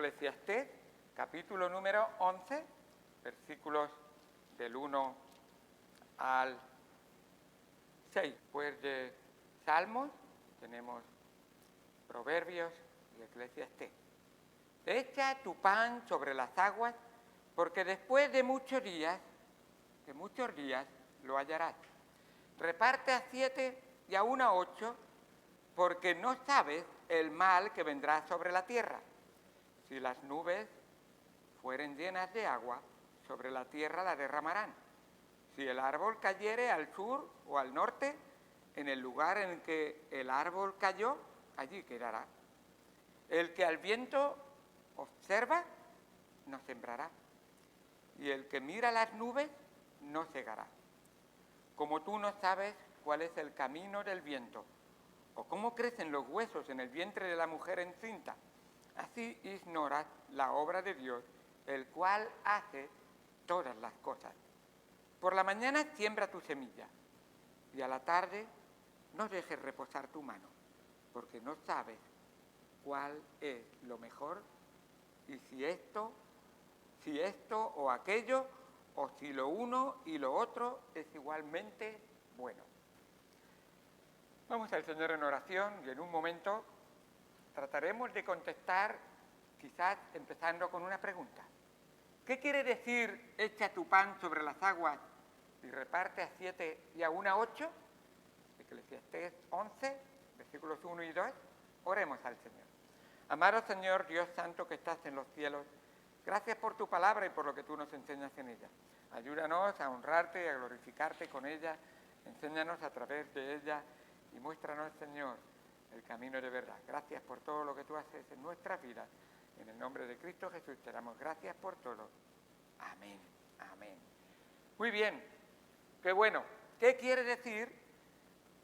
Eclesiastés, capítulo número 11, versículos del 1 al 6. Después de Salmos tenemos Proverbios y Eclesiastés. Echa tu pan sobre las aguas, porque después de muchos días lo hallarás. Reparte a 7 y aún a 8, porque no sabes el mal que vendrá sobre la tierra. Si las nubes fueren llenas de agua, sobre la tierra la derramarán. Si el árbol cayere al sur o al norte, en el lugar en que el árbol cayó, allí quedará. El que al viento observa, no sembrará. Y el que mira las nubes, no cegará. Como tú no sabes cuál es el camino del viento, o cómo crecen los huesos en el vientre de la mujer encinta, así ignoras la obra de Dios, el cual hace todas las cosas. Por la mañana siembra tu semilla, y a la tarde no dejes reposar tu mano, porque no sabes cuál es lo mejor, y si esto o aquello, o si lo uno y lo otro es igualmente bueno. Vamos al Señor en oración y en un momento trataremos de contestar, quizás empezando con una pregunta. ¿Qué quiere decir echa tu pan sobre las aguas y reparte a 7 y aún a 8? Eclesiastés 11, versículos 1 y 2. Oremos al Señor. Amado Señor, Dios Santo que estás en los cielos, gracias por tu palabra y por lo que tú nos enseñas en ella. Ayúdanos a honrarte y a glorificarte con ella. Enséñanos a través de ella y muéstranos, Señor, el camino de verdad. Gracias por todo lo que tú haces en nuestras vidas. En el nombre de Cristo Jesús te damos gracias por todo. Amén, amén. Muy bien, qué bueno. ¿Qué quiere decir?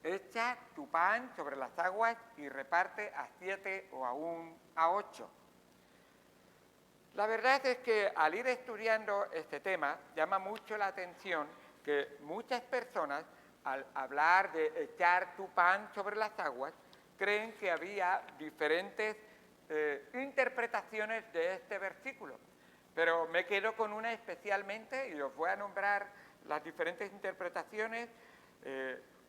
Echa tu pan sobre las aguas y reparte a 7 o aún a 8. La verdad es que al ir estudiando este tema, llama mucho la atención que muchas personas, al hablar de echar tu pan sobre las aguas, creen que había diferentes interpretaciones de este versículo. Pero me quedo con una especialmente y os voy a nombrar las diferentes interpretaciones.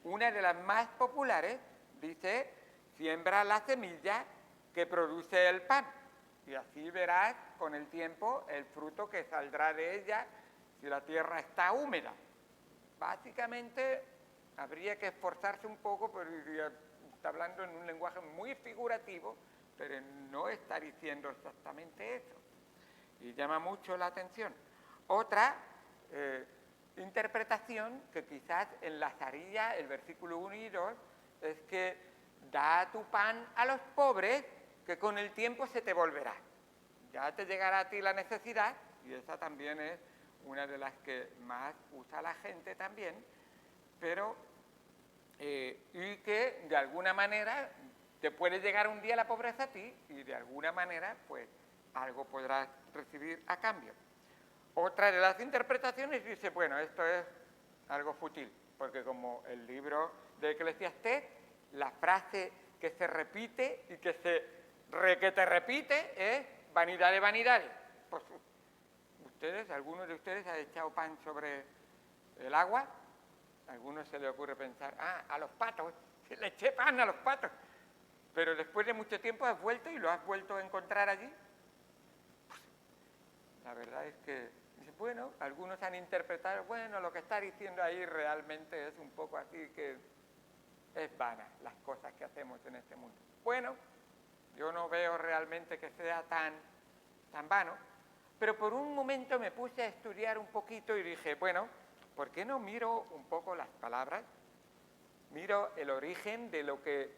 Una de las más populares dice, siembra la semilla que produce el pan. Y así verás con el tiempo el fruto que saldrá de ella si la tierra está húmeda. Básicamente habría que esforzarse un poco, pero está hablando en un lenguaje muy figurativo, pero no está diciendo exactamente eso. Y llama mucho la atención. Otra interpretación que quizás enlazaría el versículo 1 y 2 es que da tu pan a los pobres, que con el tiempo se te volverá. Ya te llegará a ti la necesidad, y esa también es una de las que más usa la gente también, pero y que de alguna manera te puede llegar un día la pobreza a ti y de alguna manera pues algo podrás recibir a cambio. Otra de las interpretaciones dice, bueno, esto es algo fútil, porque como el libro de Eclesiastés, la frase que se repite y que te repite es vanidad de vanidades. Pues algunos de ustedes han echado pan sobre el agua. A algunos se les ocurre pensar, a los patos, le eché pan a los patos. Pero después de mucho tiempo has vuelto y lo has vuelto a encontrar allí. Pues, la verdad es que, bueno, algunos han interpretado, bueno, lo que está diciendo ahí realmente es un poco así que es vana las cosas que hacemos en este mundo. Bueno, yo no veo realmente que sea tan vano, pero por un momento me puse a estudiar un poquito y dije, bueno, ¿por qué no miro un poco las palabras? Miro el origen de lo que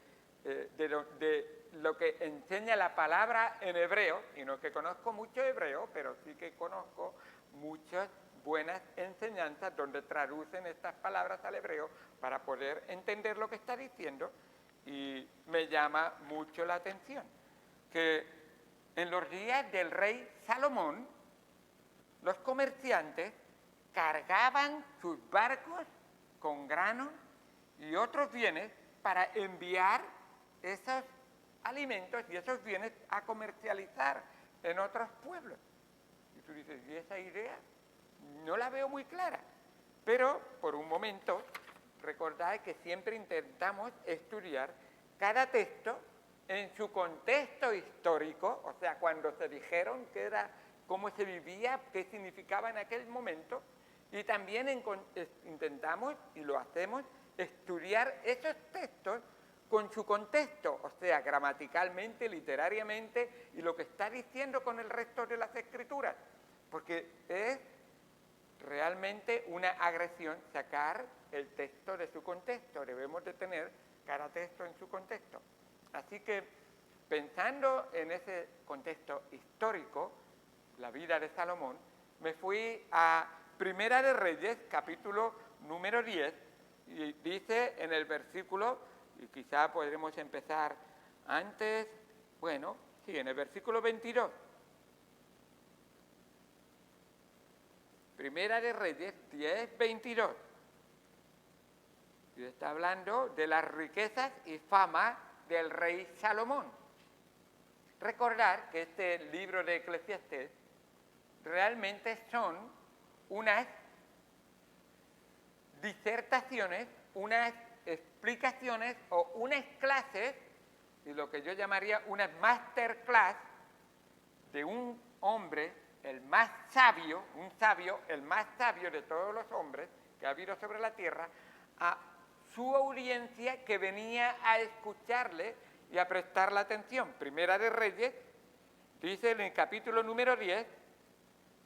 enseña la palabra en hebreo, y no que conozco mucho hebreo, pero sí que conozco muchas buenas enseñanzas donde traducen estas palabras al hebreo para poder entender lo que está diciendo, y me llama mucho la atención que en los días del rey Salomón, los comerciantes cargaban sus barcos con grano y otros bienes para enviar esos alimentos y esos bienes a comercializar en otros pueblos. Y tú dices, ¿y esa idea? No la veo muy clara. Pero, por un momento, recordad que siempre intentamos estudiar cada texto en su contexto histórico, o sea, cuando se dijeron qué era, cómo se vivía, qué significaba en aquel momento, y también intentamos, y lo hacemos, estudiar esos textos con su contexto, o sea, gramaticalmente, literariamente, y lo que está diciendo con el resto de las escrituras, porque es realmente una agresión sacar el texto de su contexto. Debemos de tener cada texto en su contexto. Así que, pensando en ese contexto histórico, la vida de Salomón, me fui a Primera de Reyes, capítulo número 10, y dice en el versículo, y quizá podremos empezar antes, bueno, sí, en el versículo 22. Primera de Reyes 10, 22. Y está hablando de las riquezas y fama del rey Salomón. Recordar que este libro de Eclesiastés realmente son unas disertaciones, unas explicaciones o unas clases, y lo que yo llamaría una masterclass de un hombre, el más sabio, un sabio, el más sabio de todos los hombres que ha habido sobre la tierra, a su audiencia que venía a escucharle y a prestarle atención. Primera de Reyes dice en el capítulo número 10,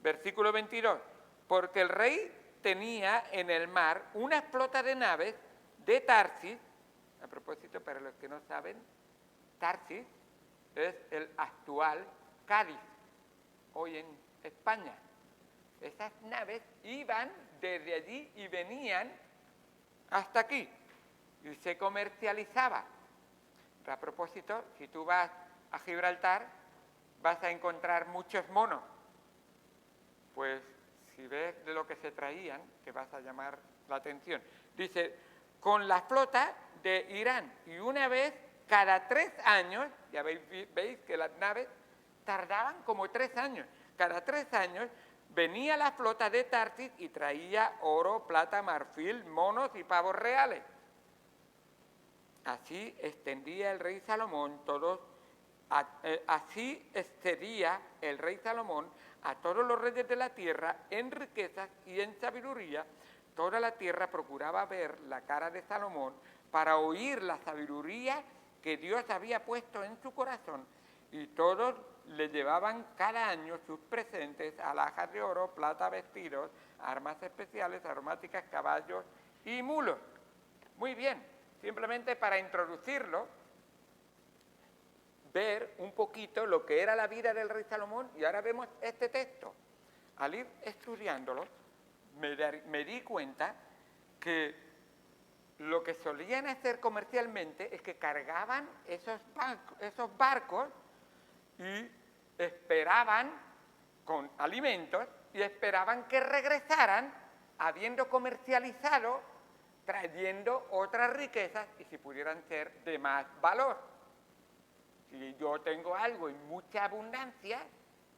versículo 22, porque el rey tenía en el mar una flota de naves de Tarsis. A propósito, para los que no saben, Tarsis es el actual Cádiz, hoy en España. Esas naves iban desde allí y venían hasta aquí y se comercializaba. A propósito, si tú vas a Gibraltar, vas a encontrar muchos monos. Pues si ves de lo que se traían, te vas a llamar la atención. Dice, con la flota de Irán, y una vez cada 3 años, ya veis que las naves tardaban como 3 años, cada 3 años venía la flota de Tarsis y traía oro, plata, marfil, monos y pavos reales. Así extendía el rey Salomón así excedía el rey Salomón a todos los reyes de la tierra en riquezas y en sabiduría. Toda la tierra procuraba ver la cara de Salomón para oír la sabiduría que Dios había puesto en su corazón, y todos le llevaban cada año sus presentes, alhajas de oro, plata, vestidos, armas especiales, aromáticas, caballos y mulos. Muy bien, simplemente para introducirlo, ver un poquito lo que era la vida del rey Salomón, y ahora vemos este texto. Al ir estudiándolo, me di cuenta que lo que solían hacer comercialmente es que cargaban esos barcos y esperaban con alimentos y esperaban que regresaran habiendo comercializado, trayendo otras riquezas y si pudieran ser de más valor. Si yo tengo algo en mucha abundancia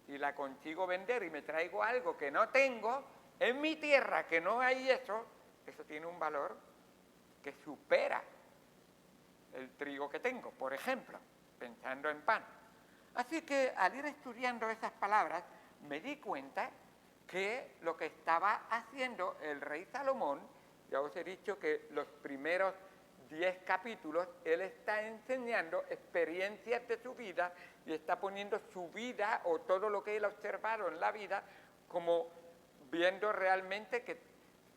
y la consigo vender y me traigo algo que no tengo, en mi tierra que no hay eso tiene un valor que supera el trigo que tengo, por ejemplo, pensando en pan. Así que al ir estudiando esas palabras, me di cuenta que lo que estaba haciendo el rey Salomón, ya os he dicho que los primeros 10 capítulos, él está enseñando experiencias de su vida y está poniendo su vida o todo lo que él ha observado en la vida como viendo realmente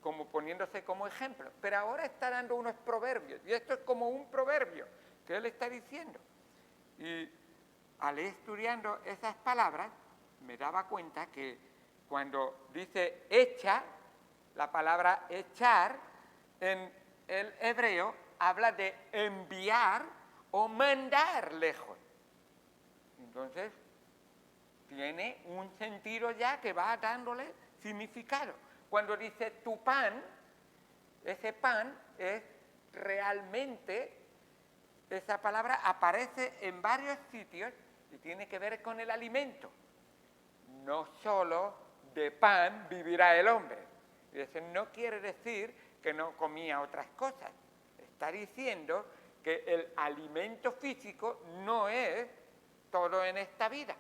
como poniéndose como ejemplo. Pero ahora está dando unos proverbios, y esto es como un proverbio que él está diciendo. Y al ir estudiando esas palabras, me daba cuenta que cuando dice echa, la palabra echar en el hebreo habla de enviar o mandar lejos. Entonces, tiene un sentido ya que va dándole significado. Cuando dice tu pan, ese pan es realmente, esa palabra aparece en varios sitios y tiene que ver con el alimento. no solo de pan vivirá el hombre. Y eso no quiere decir que no comía otras cosas. Está diciendo que el alimento físico no es todo en esta vida.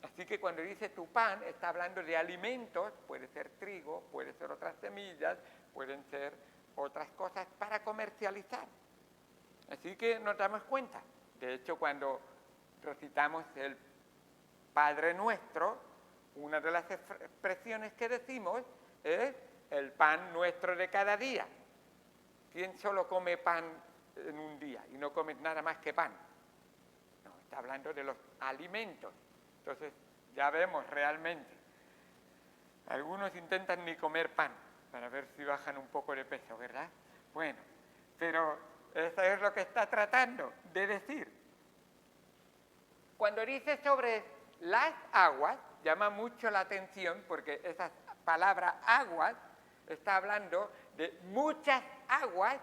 Así que cuando dice tu pan, está hablando de alimentos, puede ser trigo, puede ser otras semillas, pueden ser otras cosas para comercializar. Así que nos damos cuenta. De hecho, cuando recitamos el Padre Nuestro, una de las expresiones que decimos es el pan nuestro de cada día. ¿Quién solo come pan en un día y no come nada más que pan? No, está hablando de los alimentos. Entonces, ya vemos realmente. Algunos intentan ni comer pan para ver si bajan un poco de peso, ¿verdad? Bueno, pero eso es lo que está tratando de decir. Cuando dice sobre las aguas, llama mucho la atención porque esa palabra aguas está hablando de muchas aguas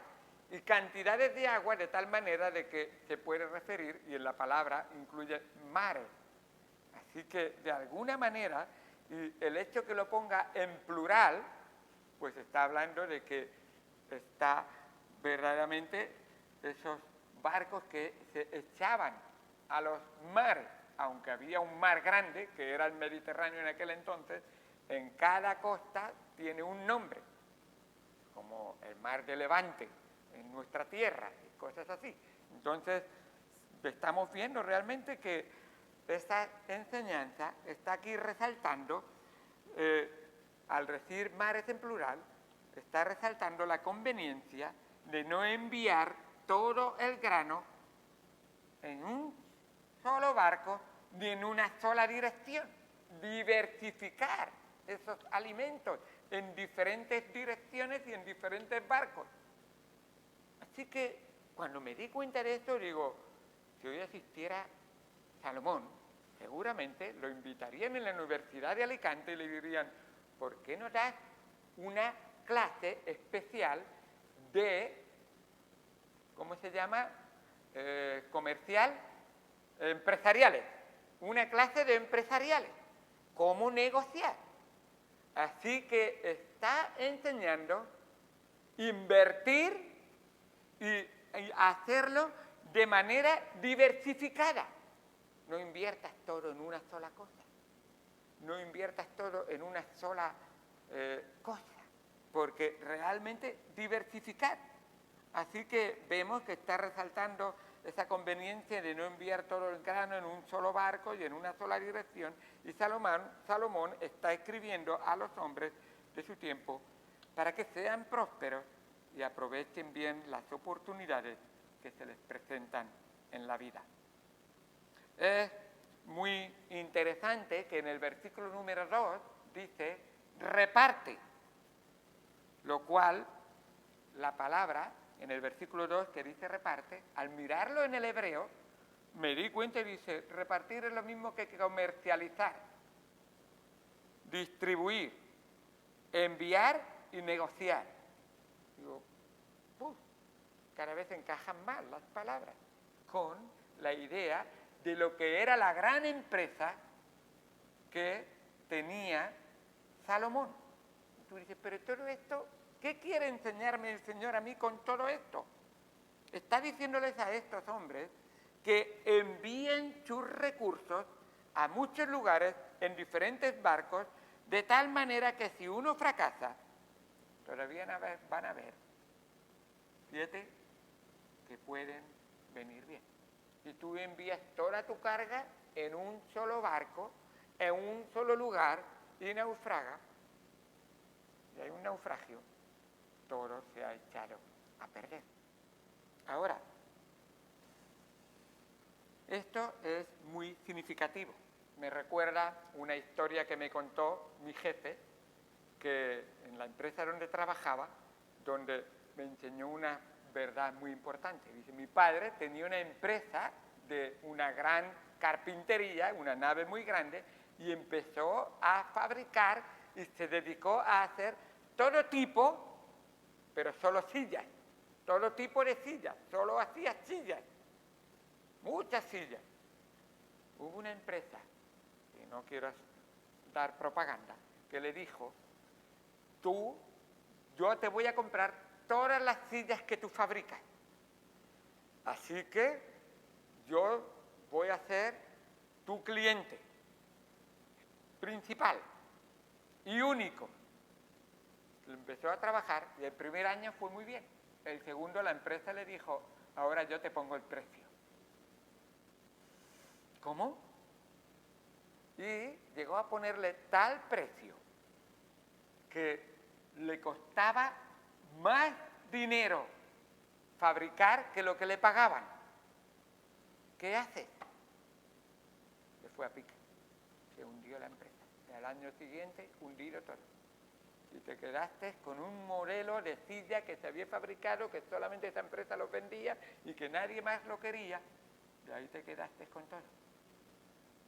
y cantidades de agua de tal manera de que se puede referir, y en la palabra incluye mares. Así que de alguna manera, y el hecho que lo ponga en plural, pues está hablando de que está verdaderamente esos barcos que se echaban a los mares, aunque había un mar grande, que era el Mediterráneo en aquel entonces, en cada costa tiene un nombre, como el mar de Levante, en nuestra tierra, y cosas así. Entonces, estamos viendo realmente que esta enseñanza está aquí resaltando, al decir mares en plural, está resaltando la conveniencia de no enviar todo el grano en un solo barco ni en una sola dirección. Diversificar esos alimentos en diferentes direcciones y en diferentes barcos. Así que cuando me di cuenta de esto, digo, si hoy asistiera Salomón, seguramente lo invitarían en la Universidad de Alicante y le dirían, ¿por qué no das una clase especial de, ¿cómo se llama? Empresariales. Una clase de empresariales. ¿Cómo negociar? Así que está enseñando invertir y hacerlo de manera diversificada. No inviertas todo en una sola cosa. No inviertas todo en una sola cosa. Porque realmente diversificar. Así que vemos que está resaltando esa conveniencia de no enviar todo el grano en un solo barco y en una sola dirección. Y Salomón está escribiendo a los hombres de su tiempo para que sean prósperos y aprovechen bien las oportunidades que se les presentan en la vida. Es muy interesante que en el versículo número 2 dice reparte, lo cual la palabra en el versículo 2 que dice reparte, al mirarlo en el hebreo me di cuenta y dice repartir es lo mismo que comercializar, distribuir, enviar y negociar. Digo, cada vez encajan más las palabras con la idea de lo que era la gran empresa que tenía Salomón. Y tú dices, pero todo esto, ¿qué quiere enseñarme el Señor a mí con todo esto? Está diciéndoles a estos hombres que envíen sus recursos a muchos lugares en diferentes barcos, de tal manera que si uno fracasa, todavía van a ver 7 que pueden venir bien. Si tú envías toda tu carga en un solo barco, en un solo lugar, y naufraga, y hay un naufragio, todo se ha echado a perder. Ahora, esto es muy significativo. Me recuerda una historia que me contó mi jefe, que en la empresa donde trabajaba, donde me enseñó una verdad muy importante. Dice, mi padre tenía una empresa de una gran carpintería, una nave muy grande, y empezó a fabricar y se dedicó a hacer todo tipo, pero solo sillas, todo tipo de sillas, solo hacía sillas, muchas sillas. Hubo una empresa que no quiero dar propaganda, que le dijo, yo te voy a comprar todas las sillas que tú fabricas. Así que yo voy a ser tu cliente principal y único. Empezó a trabajar y el primer año fue muy bien. El segundo la empresa le dijo, ahora yo te pongo el precio. ¿Cómo? Y llegó a ponerle tal precio que le costaba más dinero fabricar que lo que le pagaban. ¿Qué hace? Se fue a pique. Se hundió la empresa. Y al año siguiente, hundido todo. Y te quedaste con un modelo de silla que se había fabricado, que solamente esa empresa lo vendía y que nadie más lo quería. Y ahí te quedaste con todo.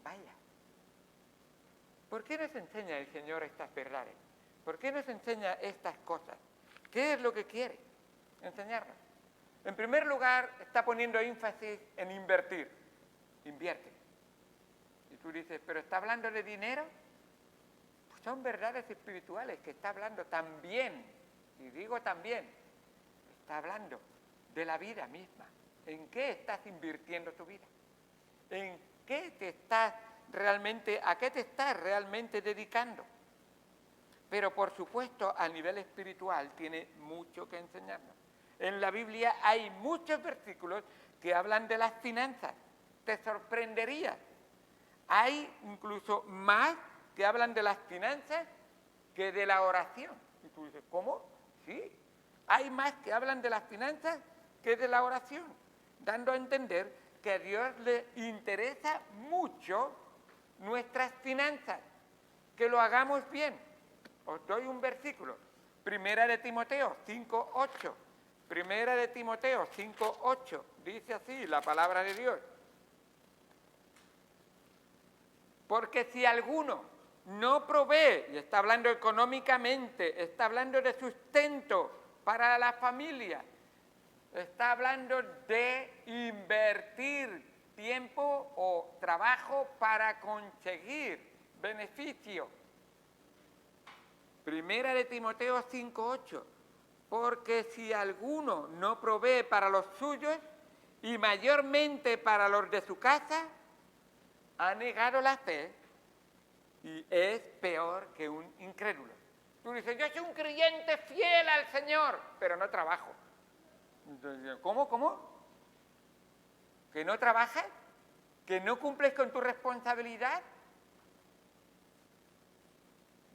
Vaya. ¿Por qué nos enseña el Señor estas verdades? ¿Por qué nos enseña estas cosas? ¿Qué es lo que quiere enseñarnos? En primer lugar, está poniendo énfasis en invertir. Invierte. Y tú dices, ¿pero está hablando de dinero? Pues son verdades espirituales que está hablando también, y digo también, está hablando de la vida misma. ¿En qué estás invirtiendo tu vida? ¿En qué te estás realmente, a qué te estás realmente dedicando? Pero por supuesto, a nivel espiritual tiene mucho que enseñarnos. En la Biblia hay muchos versículos que hablan de las finanzas. Te sorprendería. Hay incluso más que hablan de las finanzas que de la oración. Y tú dices, ¿cómo? Sí. Hay más que hablan de las finanzas que de la oración, dando a entender que a Dios le interesa mucho nuestras finanzas, que lo hagamos bien. Os doy un versículo. Primera de Timoteo 5:8. Primera de Timoteo 5:8. Dice así la palabra de Dios. Porque si alguno no provee, y está hablando económicamente, está hablando de sustento para la familia, está hablando de invertir tiempo o trabajo para conseguir beneficio. Primera de Timoteo 5:8. Porque si alguno no provee para los suyos, y mayormente para los de su casa, ha negado la fe y es peor que un incrédulo. Tú dices, yo soy un creyente fiel al Señor, pero no trabajo. Entonces, ¿cómo? ¿Que no trabajas? ¿Que no cumples con tu responsabilidad?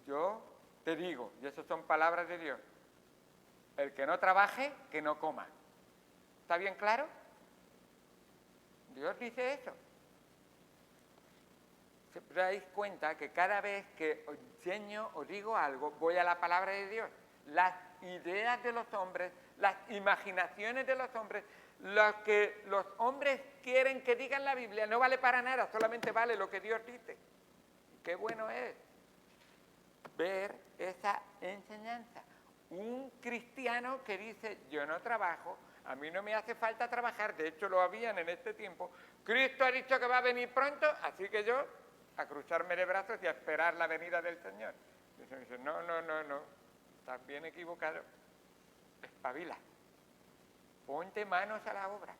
Yo te digo, y esas son palabras de Dios, el que no trabaje, que no coma. ¿Está bien claro? Dios dice eso. ¿Se dais cuenta que cada vez que os enseño o digo algo, voy a la palabra de Dios? Las ideas de los hombres, las imaginaciones de los hombres, lo que los hombres quieren que digan la Biblia, no vale para nada, solamente vale lo que Dios dice. Y qué bueno es ver esa enseñanza. Un cristiano que dice, yo no trabajo, a mí no me hace falta trabajar, de hecho lo habían en este tiempo, Cristo ha dicho que va a venir pronto, así que yo a cruzarme de brazos y a esperar la venida del Señor. Y se dice, no, estás bien equivocado, espabila, ponte manos a la obra.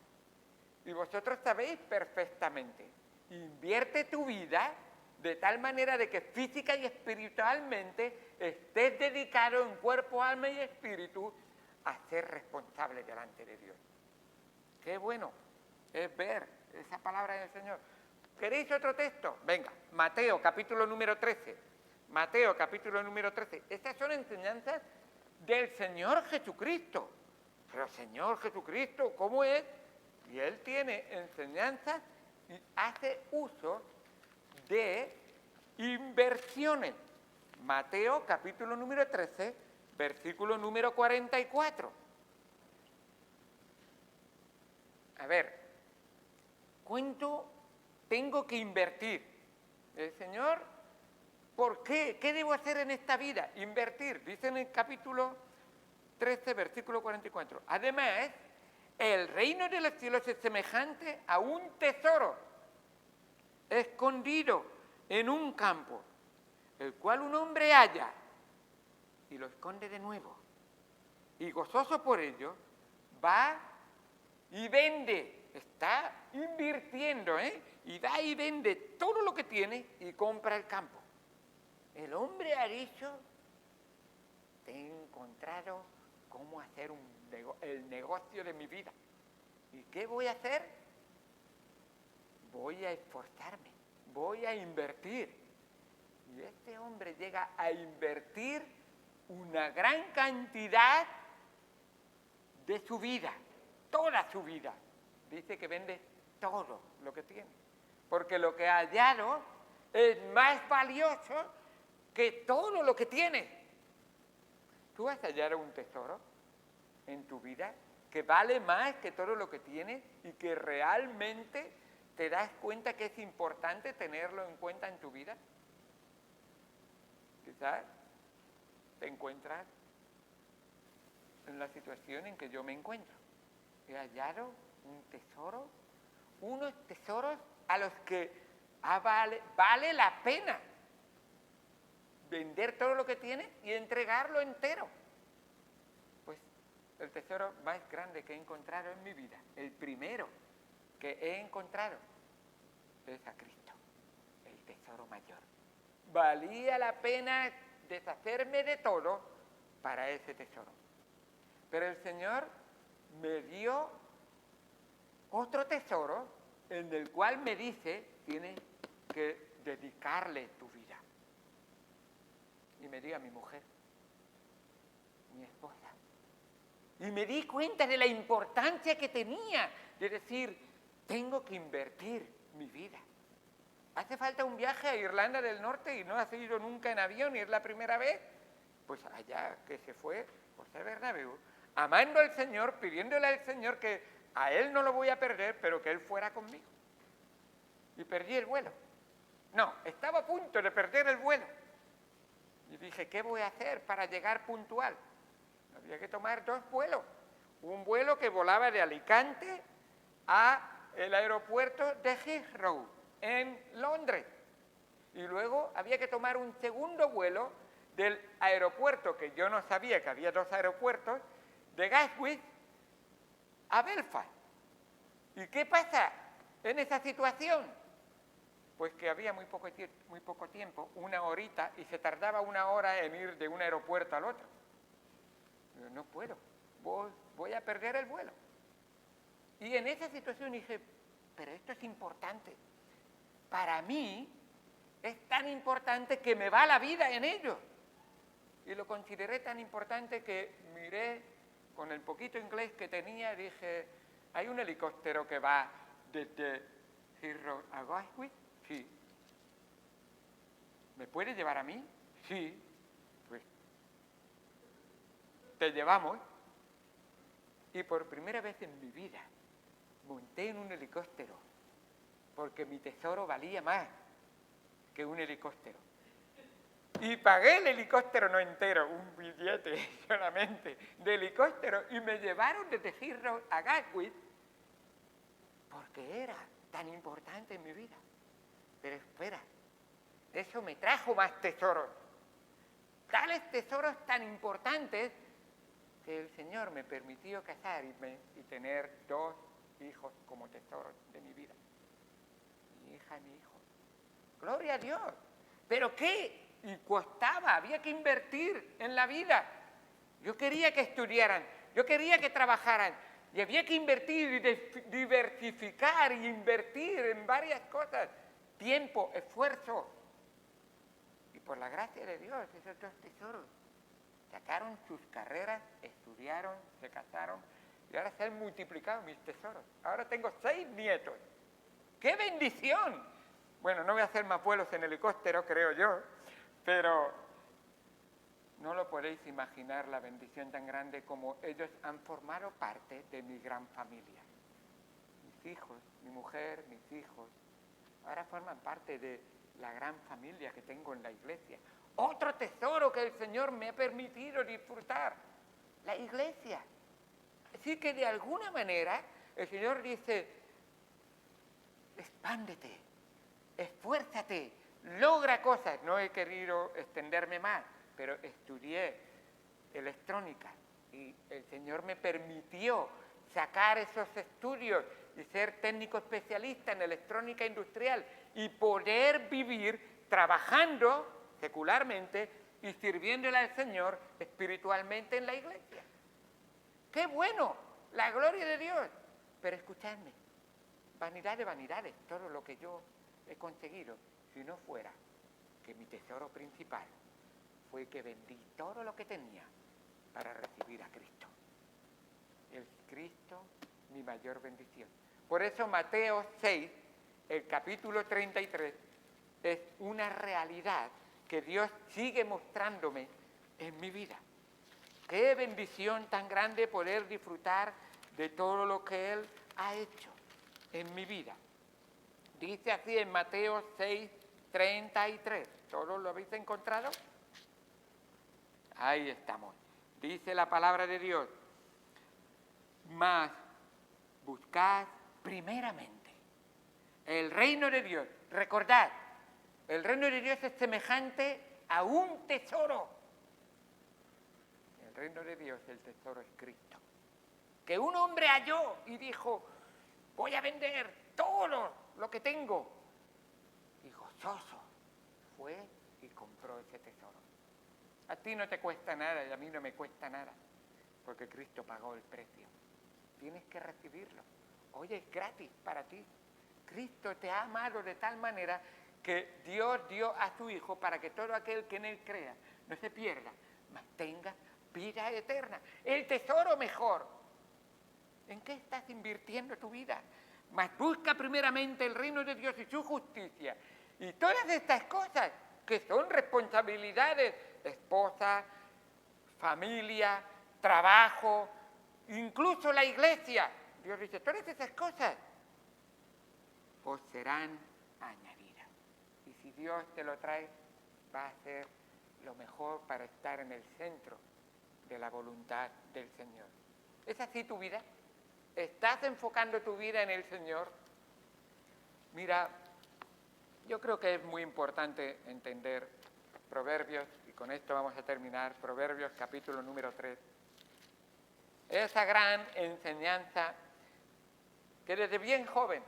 Y vosotros sabéis perfectamente, invierte tu vida de tal manera de que física y espiritualmente estés dedicado en cuerpo, alma y espíritu a ser responsable delante de Dios. Qué bueno es ver esa palabra del Señor. ¿Queréis otro texto? Venga, Mateo capítulo número 13. Mateo capítulo número 13. Estas son enseñanzas del Señor Jesucristo. Pero Señor Jesucristo, ¿cómo es? Y Él tiene enseñanzas y hace uso de inversiones. Mateo capítulo número 13, versículo número 44. A ver, ¿cuánto tengo que invertir? El Señor, ¿por qué? ¿Qué debo hacer en esta vida? Invertir, dice en el capítulo 13, versículo 44. Además, el reino de los cielos es semejante a un tesoro escondido en un campo, el cual un hombre halla y lo esconde de nuevo, y gozoso por ello, va y vende, está invirtiendo, y va y vende todo lo que tiene y compra el campo. El hombre ha dicho, te he encontrado cómo hacer el negocio de mi vida. ¿Y qué voy a hacer? Voy a esforzarme, voy a invertir. Y este hombre llega a invertir una gran cantidad de su vida, toda su vida. Dice que vende todo lo que tiene, porque lo que ha hallado es más valioso que todo lo que tiene. ¿Tú has hallado un tesoro en tu vida que vale más que todo lo que tienes y que realmente te das cuenta que es importante tenerlo en cuenta en tu vida? Quizás te encuentras en la situación en que yo me encuentro. He hallado un tesoro, unos tesoros a los que vale la pena vender todo lo que tienes y entregarlo entero. Pues el tesoro más grande que he encontrado en mi vida, el primero que he encontrado, es a Cristo, el tesoro mayor. Valía la pena deshacerme de todo para ese tesoro. Pero el Señor me dio otro tesoro en el cual me dice, tienes que dedicarle tu vida. Y me dio a mi mujer, mi esposa. Y me di cuenta de la importancia que tenía de decir, tengo que invertir mi vida. ¿Hace falta un viaje a Irlanda del Norte y no has ido nunca en avión y es la primera vez? Pues allá que se fue José Bernabéu, amando al Señor, pidiéndole al Señor que a él no lo voy a perder, pero que él fuera conmigo. Y perdí el vuelo. No, estaba a punto de perder el vuelo. Y dije, ¿qué voy a hacer para llegar puntual? Había que tomar 2 vuelos. Un vuelo que volaba de Alicante a el aeropuerto de Heathrow, en Londres. Y luego había que tomar un segundo vuelo del aeropuerto, que yo no sabía que había 2 aeropuertos, de Gatwick a Belfast. ¿Y qué pasa en esa situación? Pues que había muy poco tiempo, 1 horita, y se tardaba 1 hora en ir de un aeropuerto al otro. Yo no puedo, voy a perder el vuelo. Y en esa situación dije, pero esto es importante. Para mí es tan importante que me va la vida en ello. Y lo consideré tan importante que miré con el poquito inglés que tenía, dije, ¿hay un helicóptero que va desde Heathrow a Gatwick? Sí. ¿Me puede llevar a mí? Sí. Pues te llevamos. Y por primera vez en mi vida monté en un helicóptero, porque mi tesoro valía más que un helicóptero. Y pagué el helicóptero no entero, un billete solamente de helicóptero, y me llevaron desde Heathrow a Gatwick porque era tan importante en mi vida. Pero espera, eso me trajo más tesoros. Tales tesoros tan importantes que el Señor me permitió casarme y tener 2 hijos como tesoros de mi vida. Mi hija y mi hijo. Gloria a Dios. ¿Pero qué? Y costaba, había que invertir en la vida. Yo quería que estudiaran, yo quería que trabajaran, y había que invertir y diversificar y invertir en varias cosas. Tiempo, esfuerzo. Y por la gracia de Dios, esos 2 tesoros sacaron sus carreras, estudiaron, se casaron, y ahora se han multiplicado mis tesoros. Ahora tengo 6 nietos. ¡Qué bendición! Bueno, no voy a hacer más vuelos en helicóptero, creo yo, pero no lo podéis imaginar la bendición tan grande como ellos han formado parte de mi gran familia. Mis hijos, mi mujer, mis hijos, ahora forman parte de la gran familia que tengo en la iglesia. Otro tesoro que el Señor me ha permitido disfrutar, la iglesia. Así que de alguna manera el Señor dice, expándete, esfuérzate, logra cosas. No he querido extenderme más, pero estudié electrónica y el Señor me permitió sacar esos estudios y ser técnico especialista en electrónica industrial y poder vivir trabajando secularmente y sirviéndole al Señor espiritualmente en la iglesia. ¡Qué bueno! La gloria de Dios. Pero escuchadme, vanidad de vanidades, todo lo que yo he conseguido, si no fuera que mi tesoro principal fue que vendí todo lo que tenía para recibir a Cristo. El Cristo, mi mayor bendición. Por eso Mateo 6, el capítulo 33, es una realidad que Dios sigue mostrándome en mi vida. Qué bendición tan grande poder disfrutar de todo lo que Él ha hecho en mi vida. Dice así en Mateo 6, 33. ¿Todos lo habéis encontrado? Ahí estamos. Dice la palabra de Dios: mas buscad primeramente el reino de Dios. Recordad, el reino de Dios es semejante a un tesoro. El reino de Dios, el tesoro es Cristo. Que un hombre halló y dijo: voy a vender todo lo que tengo. Y gozoso fue y compró ese tesoro. A ti no te cuesta nada y a mí no me cuesta nada, porque Cristo pagó el precio. Tienes que recibirlo. Oye, es gratis para ti. Cristo te ha amado de tal manera que Dios dio a su Hijo para que todo aquel que en Él crea no se pierda, mas tenga vida eterna. El tesoro mejor. ¿En qué estás invirtiendo tu vida? Mas busca primeramente el reino de Dios y su justicia. Y todas estas cosas que son responsabilidades, esposa, familia, trabajo, incluso la iglesia. Dios dice, todas esas cosas os serán añadidas. Y si Dios te lo trae, va a ser lo mejor para estar en el centro de la voluntad del Señor. ¿Es así tu vida? ¿Estás enfocando tu vida en el Señor? Mira, yo creo que es muy importante entender Proverbios, y con esto vamos a terminar, Proverbios capítulo número 3. Esa gran enseñanza que desde bien joven,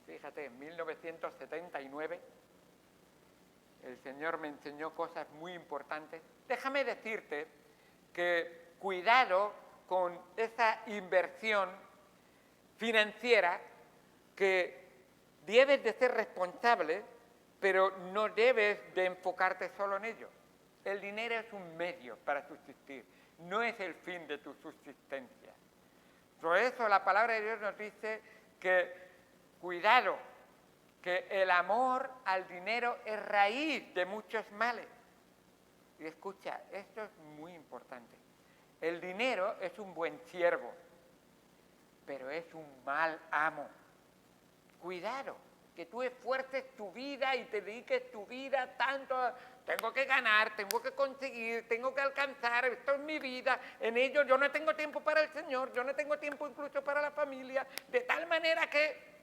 fíjate, en 1979, el Señor me enseñó cosas muy importantes. Déjame decirte que cuidado con esa inversión financiera, que debes de ser responsable, pero no debes de enfocarte solo en ello. El dinero es un medio para subsistir, no es el fin de tu subsistencia. Por eso la palabra de Dios nos dice que cuidado, que el amor al dinero es raíz de muchos males. Y escucha, esto es muy importante. El dinero es un buen siervo, pero es un mal amo. Cuidado, que tú esfuerces tu vida y te dediques tu vida tanto a, tengo que ganar, tengo que conseguir, tengo que alcanzar, esto es mi vida, en ello yo no tengo tiempo para el Señor, yo no tengo tiempo incluso para la familia, de tal manera que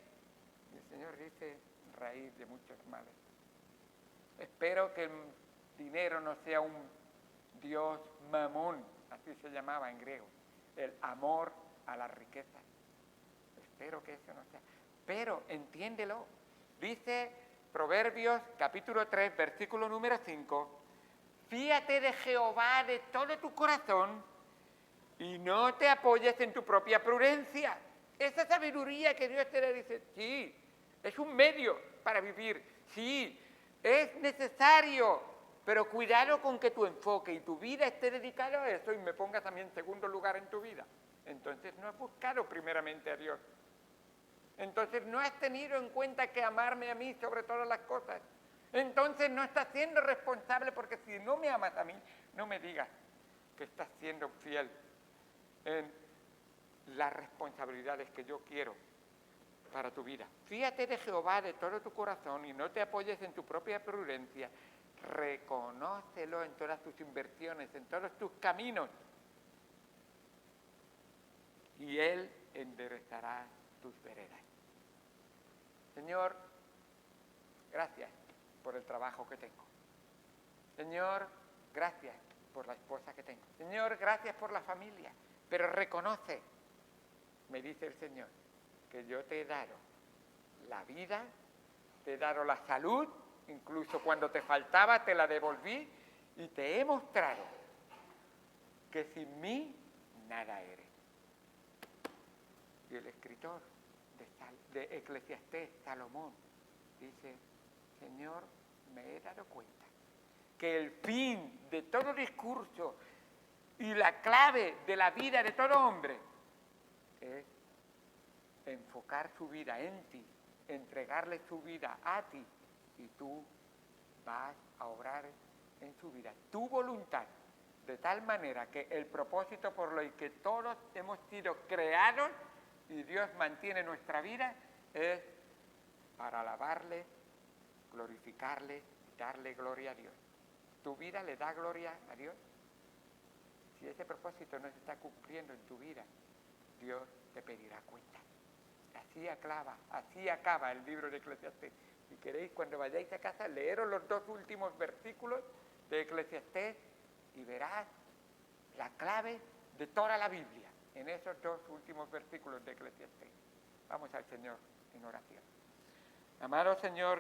el Señor dice, raíz de muchos males. Espero que el dinero no sea un Dios mamón, así se llamaba en griego, el amor a la riqueza. Espero que eso no sea. Pero entiéndelo, dice Proverbios capítulo 3, versículo número 5, fíate de Jehová de todo tu corazón y no te apoyes en tu propia prudencia. Esa sabiduría que Dios te da, dice, sí, es un medio para vivir, sí, es necesario, pero cuidado con que tu enfoque y tu vida esté dedicado a eso y me pongas también en segundo lugar en tu vida. Entonces no has buscado primeramente a Dios. Entonces no has tenido en cuenta que amarme a mí sobre todas las cosas. Entonces no estás siendo responsable, porque si no me amas a mí, no me digas que estás siendo fiel en las responsabilidades que yo quiero para tu vida. Fíate de Jehová de todo tu corazón y no te apoyes en tu propia prudencia. Reconócelo en todas tus inversiones, en todos tus caminos, y Él enderezará tus veredas. Señor, gracias por el trabajo que tengo. Señor, gracias por la esposa que tengo. Señor, gracias por la familia. Pero reconoce, me dice el Señor, que yo te he dado la vida, te he dado la salud, incluso cuando te faltaba te la devolví y te he mostrado que sin mí nada eres. Y el escritor de Eclesiastés, Salomón, dice, Señor, me he dado cuenta que el fin de todo discurso y la clave de la vida de todo hombre es enfocar su vida en ti, entregarle su vida a ti y tú vas a obrar en su vida tu voluntad, de tal manera que el propósito por el que todos hemos sido creados y Dios mantiene nuestra vida es para alabarle, glorificarle y darle gloria a Dios. ¿Tu vida le da gloria a Dios? Si ese propósito no se está cumpliendo en tu vida, Dios te pedirá cuenta. Así acaba el libro de Eclesiastés. Si queréis, cuando vayáis a casa, leeros los 2 últimos versículos de Eclesiastés y verás la clave de toda la Biblia en esos 2 últimos versículos de Eclesiastés. Vamos al Señor en oración. Amado Señor,